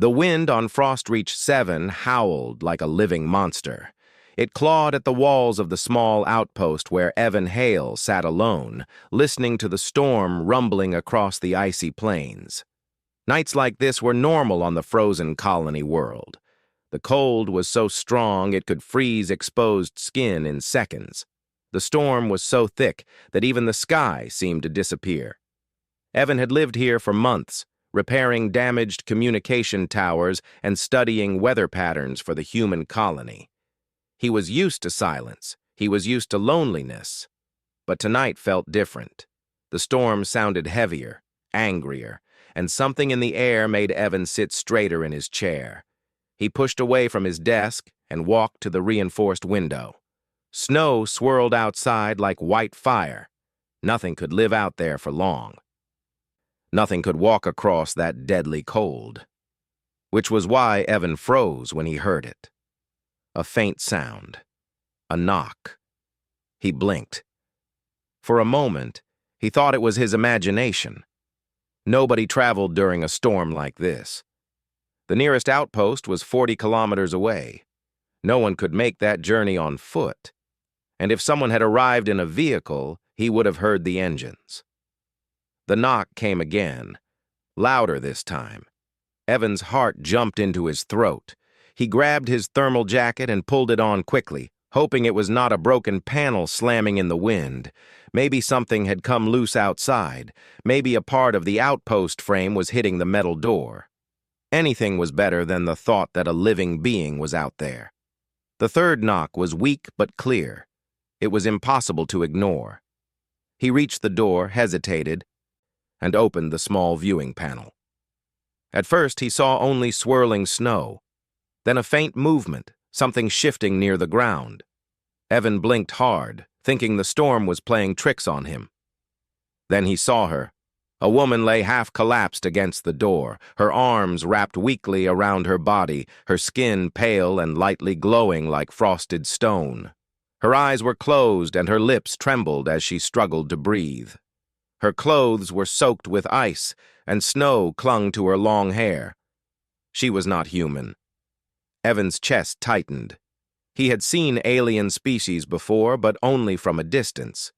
The wind on Frost Reach 7 howled like a living monster. It clawed at the walls of the small outpost where Evan Hale sat alone, listening to the storm rumbling across the icy plains. Nights like this were normal on the frozen colony world. The cold was so strong it could freeze exposed skin in seconds. The storm was so thick that even the sky seemed to disappear. Evan had lived here for months, repairing damaged communication towers and studying weather patterns for the human colony. He was used to silence. He was used to loneliness. But tonight felt different. The storm sounded heavier, angrier, and something in the air made Evan sit straighter in his chair. He pushed away from his desk and walked to the reinforced window. Snow swirled outside like white fire. Nothing could live out there for long. Nothing could walk across that deadly cold. Which was why Evan froze when he heard it. A faint sound. A knock. He blinked. For a moment, he thought it was his imagination. Nobody traveled during a storm like this. The nearest outpost was 40 kilometers away. No one could make that journey on foot. And if someone had arrived in a vehicle, he would have heard the engines. The knock came again, louder this time. Evan's heart jumped into his throat. He grabbed his thermal jacket and pulled it on quickly, hoping it was not a broken panel slamming in the wind. Maybe something had come loose outside. Maybe a part of the outpost frame was hitting the metal door. Anything was better than the thought that a living being was out there. The third knock was weak but clear. It was impossible to ignore. He reached the door, hesitated, and opened the small viewing panel. At first, he saw only swirling snow. Then a faint movement, something shifting near the ground. Evan blinked hard, thinking the storm was playing tricks on him. Then he saw her. A woman lay half-collapsed against the door, her arms wrapped weakly around her body, her skin pale and lightly glowing like frosted stone. Her eyes were closed and her lips trembled as she struggled to breathe. Her clothes were soaked with ice, and snow clung to her long hair. She was not human. Evan's chest tightened. He had seen alien species before, but only from a distance.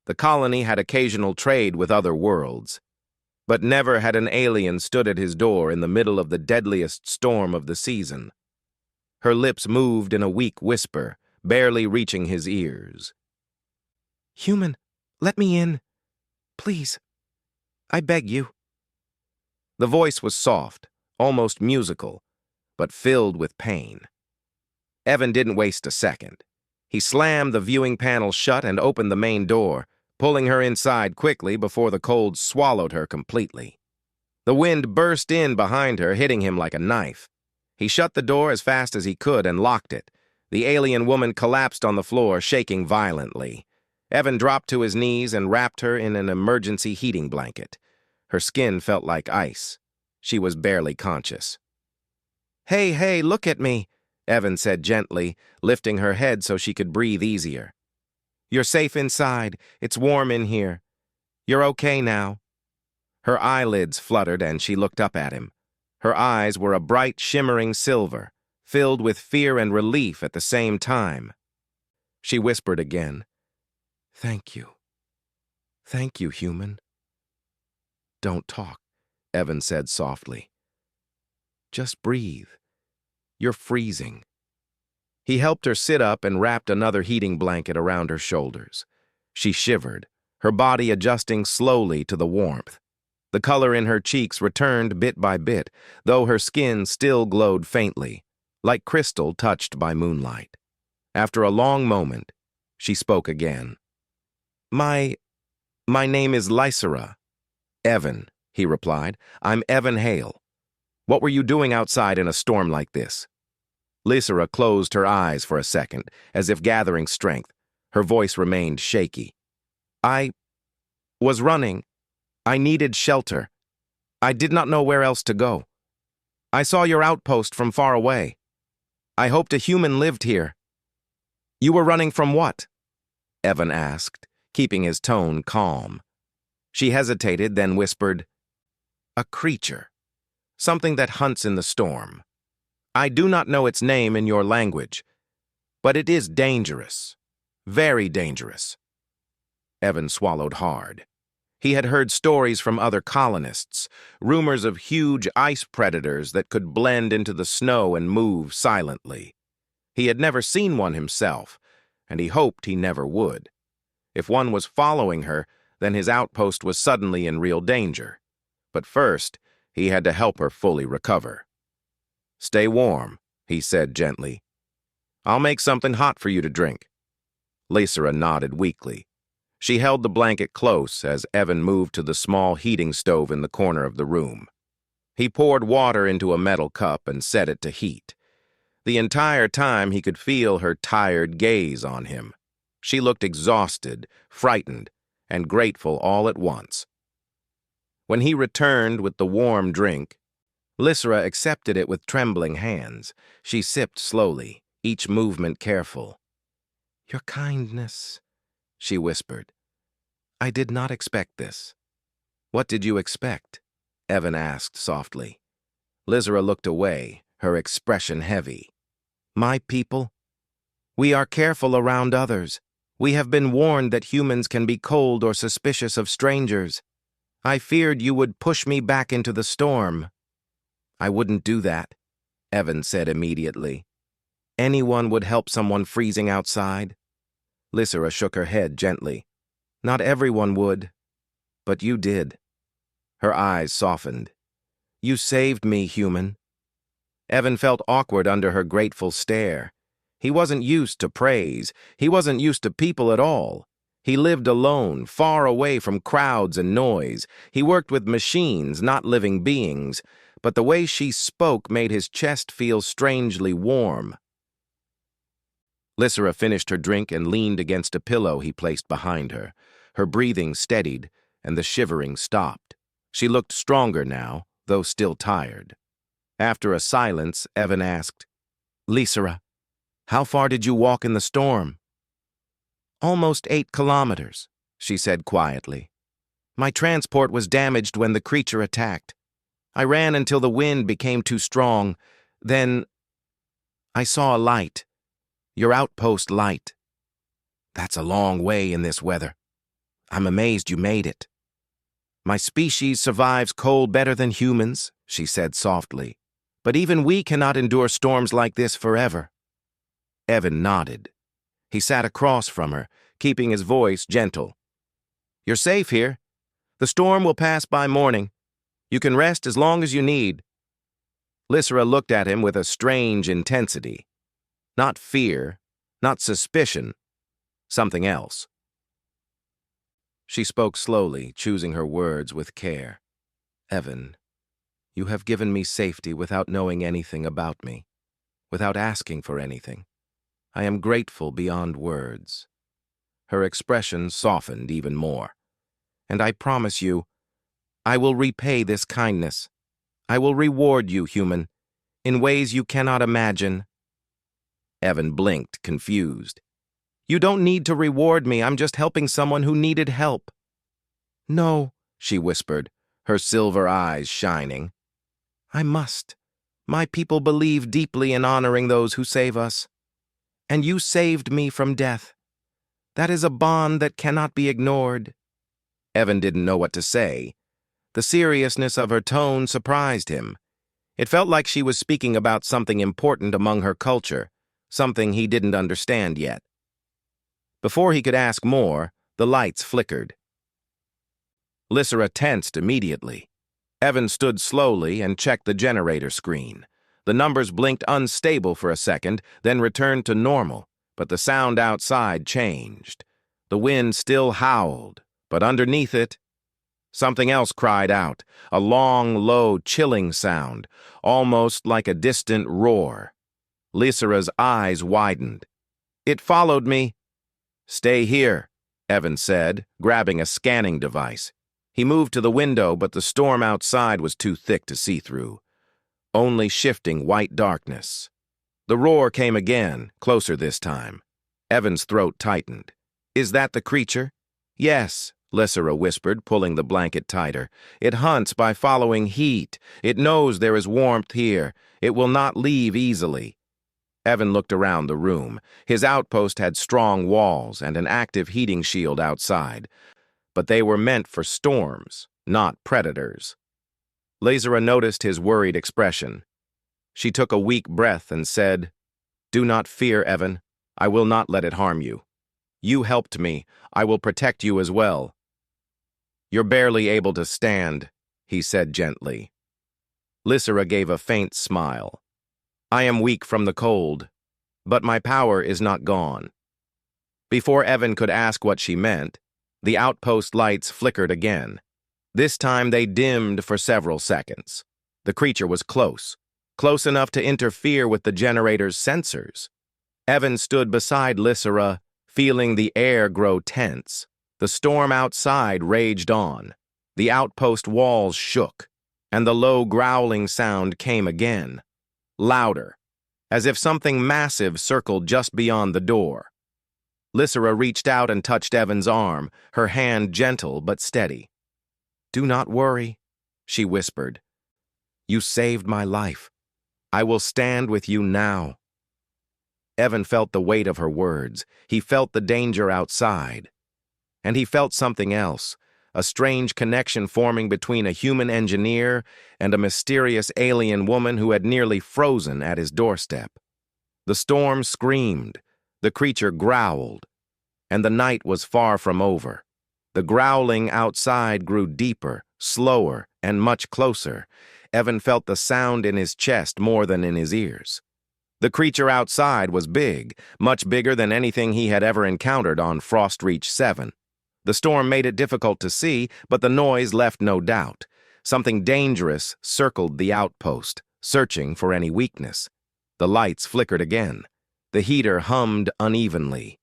The colony had occasional trade with other worlds. But never had an alien stood at his door in the middle of the deadliest storm of the season. Her lips moved in a weak whisper, barely reaching his ears. "Human, let me in. Please. I beg you." The voice was soft, almost musical, but filled with pain. Evan didn't waste a second. He slammed the viewing panel shut and opened the main door, pulling her inside quickly before the cold swallowed her completely. The wind burst in behind her, hitting him like a knife. He shut the door as fast as he could and locked it. The alien woman collapsed on the floor, shaking violently. Evan dropped to his knees and wrapped her in an emergency heating blanket. Her skin felt like ice. She was barely conscious. Hey, look at me," Evan said gently, lifting her head so she could breathe easier. "You're safe inside. It's warm in here. You're okay now." Her eyelids fluttered and she looked up at him. Her eyes were a bright, shimmering silver, filled with fear and relief at the same time. She whispered again, "Thank you. Thank you, human." "Don't talk," Evan said softly. "Just breathe. You're freezing." He helped her sit up and wrapped another heating blanket around her shoulders. She shivered, her body adjusting slowly to the warmth. The color in her cheeks returned bit by bit, though her skin still glowed faintly, like crystal touched by moonlight. After a long moment, she spoke again. My name is Lysera." "Evan," he replied. "I'm Evan Hale. What were you doing outside in a storm like this?" Lysera closed her eyes for a second, as if gathering strength. Her voice remained shaky. "I was running. I needed shelter. I did not know where else to go. I saw your outpost from far away. I hoped a human lived here." "You were running from what?" Evan asked, keeping his tone calm. She hesitated, then whispered, "A creature. something that hunts in the storm. I do not know its name in your language, but it is dangerous. Very dangerous." Evan swallowed hard. He had heard stories from other colonists, rumors of huge ice predators that could blend into the snow and move silently. He had never seen one himself, and he hoped he never would. If one was following her, then his outpost was suddenly in real danger. But first, he had to help her fully recover. "Stay warm," he said gently. "I'll make something hot for you to drink." Lysera nodded weakly. She held the blanket close as Evan moved to the small heating stove in the corner of the room. He poured water into a metal cup and set it to heat. The entire time he could feel her tired gaze on him. She looked exhausted, frightened, and grateful all at once. When he returned with the warm drink, Lysera accepted it with trembling hands. She sipped slowly, each movement careful. "Your kindness," she whispered. "I did not expect this." "What did you expect?" Evan asked softly. Lysera looked away, her expression heavy. "My people? We are careful around others. We have been warned that humans can be cold or suspicious of strangers. I feared you would push me back into the storm." "I wouldn't do that," Evan said immediately. "Anyone would help someone freezing outside." Lysera shook her head gently. "Not everyone would, but you did." Her eyes softened. "You saved me, human." Evan felt awkward under her grateful stare. He wasn't used to praise. He wasn't used to people at all. He lived alone, far away from crowds and noise. He worked with machines, not living beings, but the way she spoke made his chest feel strangely warm. Lysera finished her drink and leaned against a pillow he placed behind her. Her breathing steadied, and the shivering stopped. She looked stronger now, though still tired. After a silence, Evan asked, "Lysera, how far did you walk in the storm?" "Almost 8 kilometers, she said quietly. "My transport was damaged when the creature attacked. I ran until the wind became too strong. Then I saw a light. Your outpost light. That's a long way in this weather. I'm amazed you made it." "My species survives cold better than humans," she said softly. "But even we cannot endure storms like this forever." Evan nodded. He sat across from her, keeping his voice gentle. "You're safe here. The storm will pass by morning. You can rest as long as you need." Lysera looked at him with a strange intensity. Not fear, not suspicion, something else. She spoke slowly, choosing her words with care. "Evan, you have given me safety without knowing anything about me, without asking for anything. I am grateful beyond words." Her expression softened even more. "And I promise you, I will repay this kindness. I will reward you, human, in ways you cannot imagine." Evan blinked, confused. "You don't need to reward me. I'm just helping someone who needed help." "No," she whispered, her silver eyes shining. "I must. My people believe deeply in honoring those who save us. And you saved me from death. That is a bond that cannot be ignored." Evan didn't know what to say. The seriousness of her tone surprised him. It felt like she was speaking about something important among her culture, something he didn't understand yet. Before he could ask more, the lights flickered. Lysera tensed immediately. Evan stood slowly and checked the generator screen. The numbers blinked unstable for a second, then returned to normal, but the sound outside changed. The wind still howled, but underneath it, something else cried out, a long, low, chilling sound, almost like a distant roar. Lysera's eyes widened. "It followed me." "Stay here," Evan said, grabbing a scanning device. He moved to the window, but the storm outside was too thick to see through. Only shifting white darkness. The roar came again, closer this time. Evan's throat tightened. "Is that the creature?" "Yes," Lysera whispered, pulling the blanket tighter. It hunts by following heat. It knows there is warmth here. It will not leave easily. Evan looked around the room. His outpost had strong walls and an active heating shield outside, but they were meant for storms, not predators. Lysera noticed his worried expression. She took a weak breath and said, "Do not fear, Evan. I will not let it harm you. You helped me. I will protect you as well." "You're barely able to stand," he said gently. Lysera gave a faint smile. "I am weak from the cold, but my power is not gone." Before Evan could ask what she meant, the outpost lights flickered again. This time they dimmed for several seconds. The creature was close enough to interfere with the generator's sensors. Evan stood beside Lysera, feeling the air grow tense. The storm outside raged on. The outpost walls shook, and the low growling sound came again, louder, as if something massive circled just beyond the door. Lysera reached out and touched Evan's arm, her hand gentle but steady. "Do not worry," she whispered. "You saved my life. I will stand with you now." Evan felt the weight of her words. He felt the danger outside. And he felt something else, a strange connection forming between a human engineer and a mysterious alien woman who had nearly frozen at his doorstep. The storm screamed, the creature growled, and the night was far from over. The growling outside grew deeper, slower, and much closer. Evan felt the sound in his chest more than in his ears. The creature outside was big, much bigger than anything he had ever encountered on Frostreach 7. The storm made it difficult to see, but the noise left no doubt. Something dangerous circled the outpost, searching for any weakness. The lights flickered again. The heater hummed unevenly.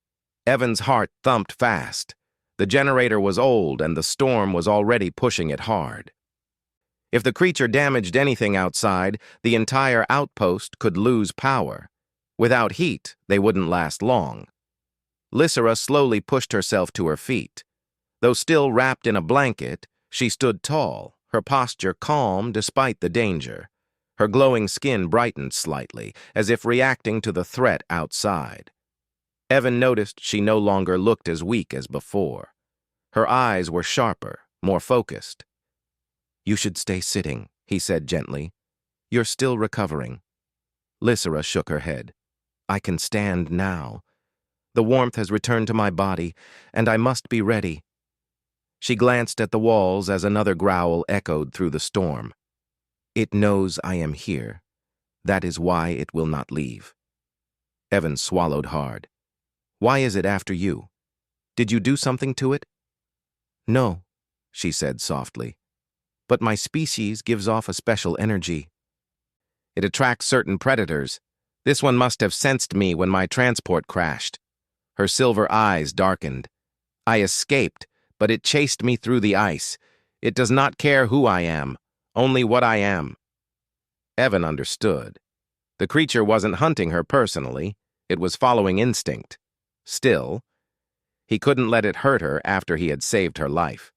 Evan's heart thumped fast. The generator was old, and the storm was already pushing it hard. If the creature damaged anything outside, the entire outpost could lose power. Without heat, they wouldn't last long. Lysera slowly pushed herself to her feet. Though still wrapped in a blanket, she stood tall, her posture calm despite the danger. Her glowing skin brightened slightly, as if reacting to the threat outside. Evan noticed she no longer looked as weak as before. Her eyes were sharper, more focused. "You should stay sitting," he said gently. "You're still recovering." Lysera shook her head. "I can stand now. The warmth has returned to my body, and I must be ready." She glanced at the walls as another growl echoed through the storm. "It knows I am here. That is why it will not leave." Evan swallowed hard. "Why is it after you? Did you do something to it?" "No," she said softly. "But my species gives off a special energy. It attracts certain predators. This one must have sensed me when my transport crashed." Her silver eyes darkened. "I escaped, but it chased me through the ice. It does not care who I am, only what I am." Evan understood. The creature wasn't hunting her personally. It was following instinct. Still, he couldn't let it hurt her after he had saved her life.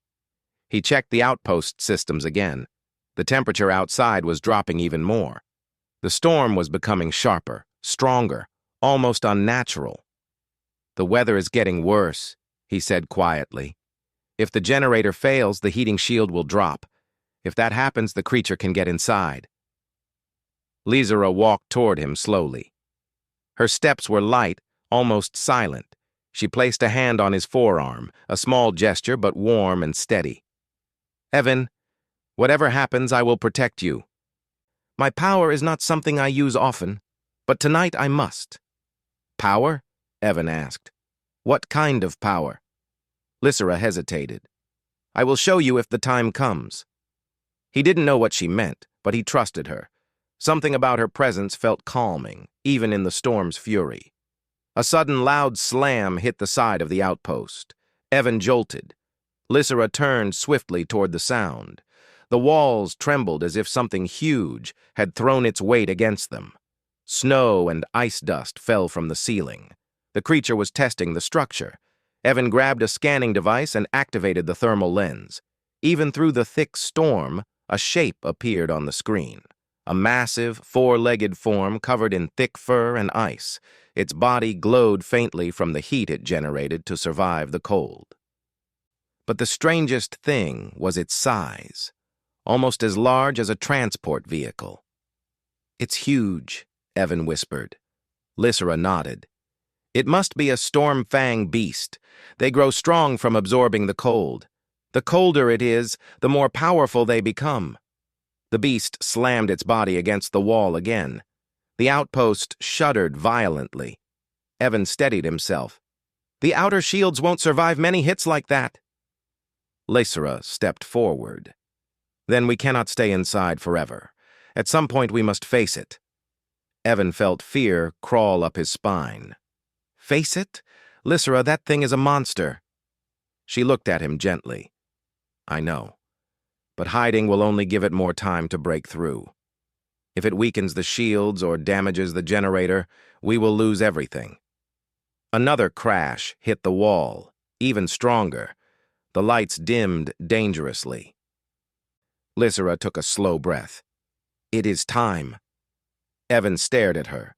He checked the outpost systems again. The temperature outside was dropping even more. The storm was becoming sharper, stronger, almost unnatural. "The weather is getting worse," he said quietly. "If the generator fails, the heating shield will drop. If that happens, the creature can get inside." Lysera walked toward him slowly. Her steps were light, almost silent. She placed a hand on his forearm, a small gesture but warm and steady. "Evan, whatever happens, I will protect you. My power is not something I use often, but tonight I must." "Power?" Evan asked. "What kind of power?" Lysera hesitated. "I will show you if the time comes." He didn't know what she meant, but he trusted her. Something about her presence felt calming, even in the storm's fury. A sudden loud slam hit the side of the outpost. Evan jolted. Lysera turned swiftly toward the sound. The walls trembled as if something huge had thrown its weight against them. Snow and ice dust fell from the ceiling. The creature was testing the structure. Evan grabbed a scanning device and activated the thermal lens. Even through the thick storm, a shape appeared on the screen. A massive, four-legged form covered in thick fur and ice. Its body glowed faintly from the heat it generated to survive the cold. But the strangest thing was its size, almost as large as a transport vehicle. "It's huge," Evan whispered. Lysera nodded. "It must be a storm-fang beast. They grow strong from absorbing the cold. The colder it is, the more powerful they become." The beast slammed its body against the wall again. The outpost shuddered violently. Evan steadied himself. "The outer shields won't survive many hits like that." Lysera stepped forward. "Then we cannot stay inside forever. At some point we must face it." Evan felt fear crawl up his spine. "Face it? Lysera, that thing is a monster." She looked at him gently. "I know. But hiding will only give it more time to break through. If it weakens the shields or damages the generator, we will lose everything." Another crash hit the wall, even stronger. The lights dimmed dangerously. Lysera took a slow breath. "It is time." Evan stared at her.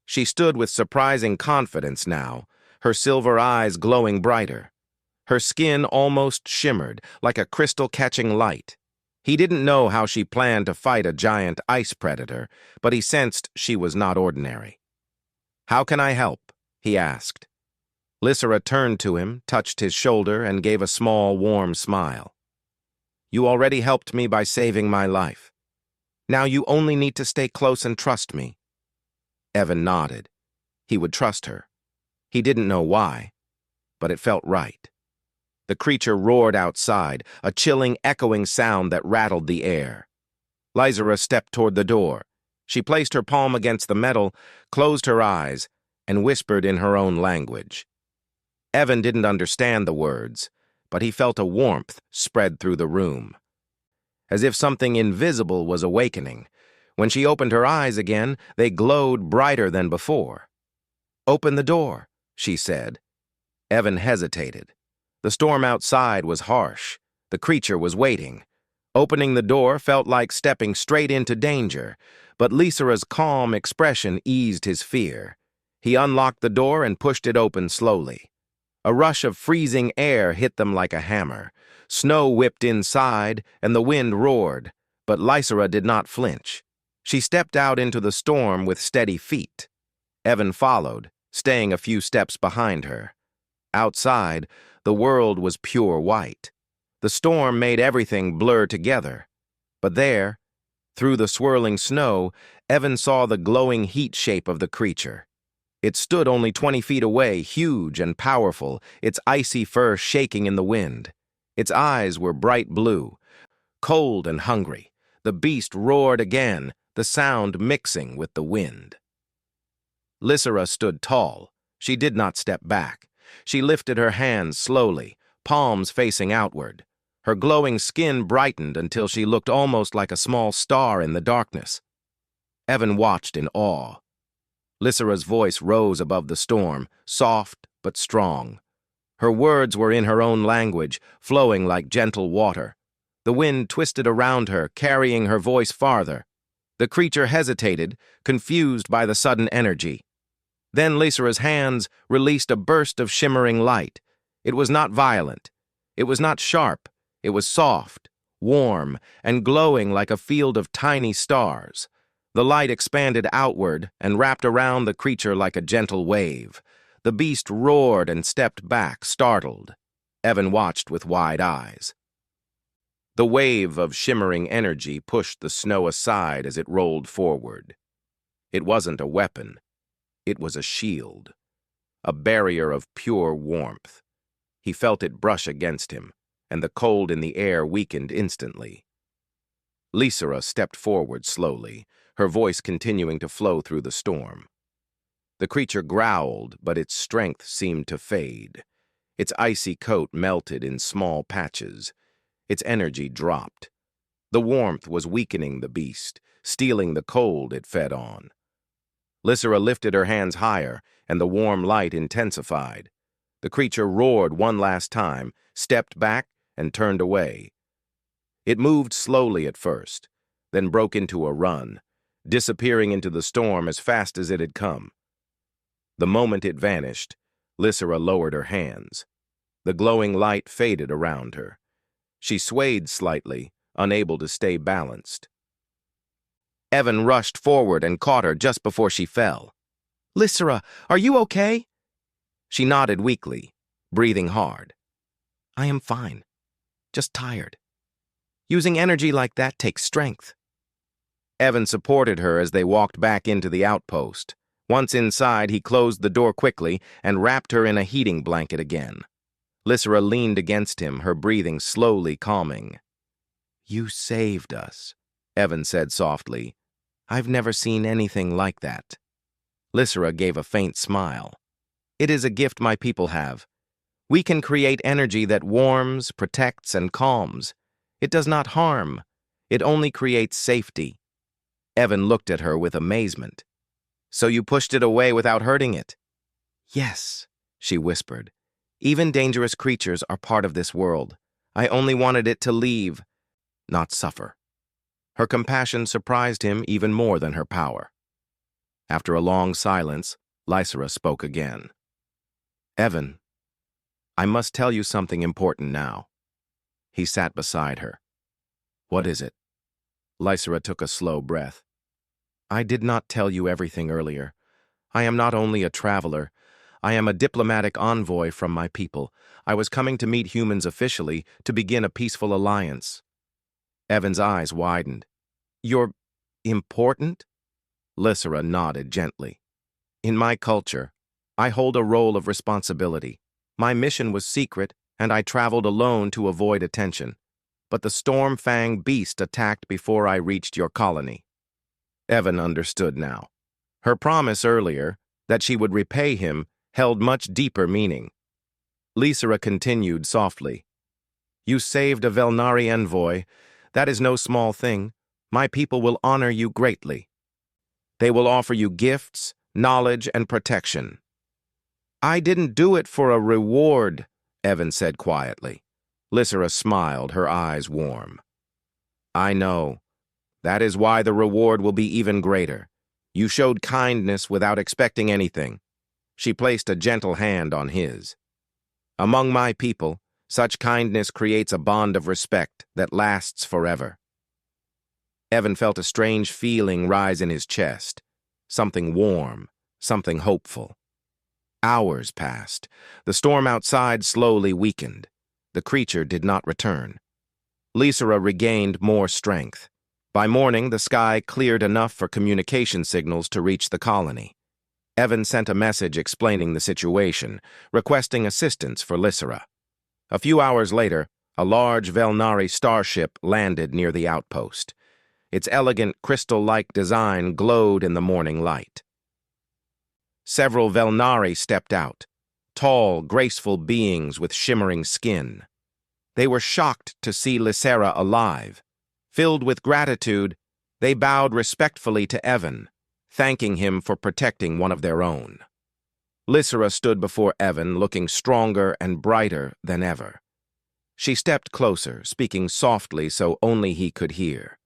She stood with surprising confidence now, her silver eyes glowing brighter. Her skin almost shimmered, like a crystal-catching light. He didn't know how she planned to fight a giant ice predator, but he sensed she was not ordinary. "How can I help?" he asked. Lysera turned to him, touched his shoulder, and gave a small, warm smile. "You already helped me by saving my life. Now you only need to stay close and trust me." Evan nodded. He would trust her. He didn't know why, but it felt right. The creature roared outside, a chilling, echoing sound that rattled the air. Lysera stepped toward the door. She placed her palm against the metal, closed her eyes, and whispered in her own language. Evan didn't understand the words, but he felt a warmth spread through the room. As if something invisible was awakening. When she opened her eyes again, they glowed brighter than before. "Open the door," she said. Evan hesitated. The storm outside was harsh. The creature was waiting. Opening the door felt like stepping straight into danger, but Lysera's calm expression eased his fear. He unlocked the door and pushed it open slowly. A rush of freezing air hit them like a hammer. Snow whipped inside, and the wind roared, but Lysera did not flinch. She stepped out into the storm with steady feet. Evan followed, staying a few steps behind her. Outside, the world was pure white. The storm made everything blur together. But there, through the swirling snow, Evan saw the glowing heat shape of the creature. It stood only 20 feet away, huge and powerful, its icy fur shaking in the wind. Its eyes were bright blue, cold and hungry. The beast roared again, the sound mixing with the wind. Lysera stood tall. She did not step back. She lifted her hands slowly, palms facing outward. Her glowing skin brightened until she looked almost like a small star in the darkness. Evan watched in awe. Lysera's voice rose above the storm, soft but strong. Her words were in her own language, flowing like gentle water. The wind twisted around her, carrying her voice farther. The creature hesitated, confused by the sudden energy. Then Lysera's hands released a burst of shimmering light. It was not violent. It was not sharp. It was soft, warm, and glowing like a field of tiny stars. The light expanded outward and wrapped around the creature like a gentle wave. The beast roared and stepped back, startled. Evan watched with wide eyes. The wave of shimmering energy pushed the snow aside as it rolled forward. It wasn't a weapon. It was a shield, a barrier of pure warmth. He felt it brush against him, and the cold in the air weakened instantly. Lysera stepped forward slowly, her voice continuing to flow through the storm. The creature growled, but its strength seemed to fade. Its icy coat melted in small patches. Its energy dropped. The warmth was weakening the beast, stealing the cold it fed on. Lysera lifted her hands higher, and the warm light intensified. The creature roared one last time, stepped back, and turned away. It moved slowly at first, then broke into a run, disappearing into the storm as fast as it had come. The moment it vanished, Lysera lowered her hands. The glowing light faded around her. She swayed slightly, unable to stay balanced. Evan rushed forward and caught her just before she fell. "Lysera, are you okay?" She nodded weakly, breathing hard. "I am fine. Just tired. Using energy like that takes strength." Evan supported her as they walked back into the outpost. Once inside, he closed the door quickly and wrapped her in a heating blanket again. Lysera leaned against him, her breathing slowly calming. "You saved us," Evan said softly. "I've never seen anything like that." Lysera gave a faint smile. "It is a gift my people have. We can create energy that warms, protects, and calms. It does not harm. It only creates safety." Evan looked at her with amazement. "So you pushed it away without hurting it?" "Yes," she whispered. "Even dangerous creatures are part of this world. I only wanted it to leave, not suffer." Her compassion surprised him even more than her power. After a long silence, Lysera spoke again. "Evan, I must tell you something important now." He sat beside her. "What is it?" Lysera took a slow breath. "I did not tell you everything earlier. I am not only a traveler. I am a diplomatic envoy from my people. I was coming to meet humans officially to begin a peaceful alliance." Evan's eyes widened. "You're important?" Lysera nodded gently. "In my culture, I hold a role of responsibility. My mission was secret, and I traveled alone to avoid attention. But the Stormfang beast attacked before I reached your colony." Evan understood now. Her promise earlier, that she would repay him, held much deeper meaning. Lysera continued softly. "You saved a Velnari envoy. That is no small thing. My people will honor you greatly. They will offer you gifts, knowledge, and protection." "I didn't do it for a reward," Evan said quietly. Lysera smiled, her eyes warm. "I know. That is why the reward will be even greater. You showed kindness without expecting anything." She placed a gentle hand on his. "Among my people, such kindness creates a bond of respect that lasts forever." Evan felt a strange feeling rise in his chest. Something warm, something hopeful. Hours passed. The storm outside slowly weakened. The creature did not return. Lysera regained more strength. By morning, the sky cleared enough for communication signals to reach the colony. Evan sent a message explaining the situation, requesting assistance for Lysera. A few hours later, a large Velnari starship landed near the outpost. Its elegant crystal-like design glowed in the morning light. Several Velnari stepped out, tall, graceful beings with shimmering skin. They were shocked to see Lysera alive. Filled with gratitude, they bowed respectfully to Evan, thanking him for protecting one of their own. Lysera stood before Evan, looking stronger and brighter than ever. She stepped closer, speaking softly so only he could hear.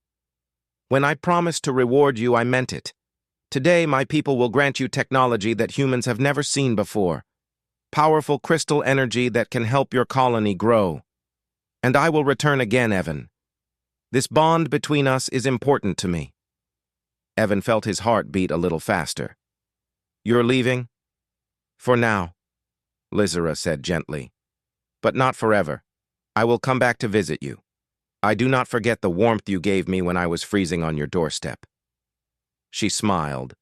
"When I promised to reward you, I meant it. Today, my people will grant you technology that humans have never seen before. Powerful crystal energy that can help your colony grow. And I will return again, Evan. This bond between us is important to me." Evan felt his heart beat a little faster. "You're leaving?" "For now," Lysera said gently. "But not forever. I will come back to visit you. I do not forget the warmth you gave me when I was freezing on your doorstep." She smiled,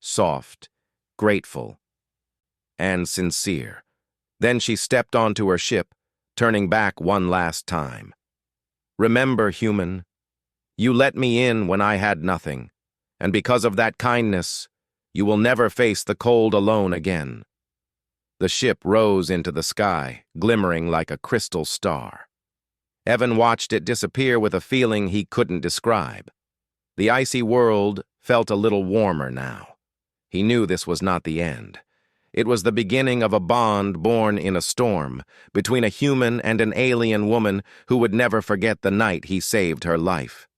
soft, grateful, and sincere. Then she stepped onto her ship, turning back one last time. "Remember, human, you let me in when I had nothing, and because of that kindness, you will never face the cold alone again." The ship rose into the sky, glimmering like a crystal star. Evan watched it disappear with a feeling he couldn't describe. The icy world felt a little warmer now. He knew this was not the end. It was the beginning of a bond born in a storm, between a human and an alien woman who would never forget the night he saved her life.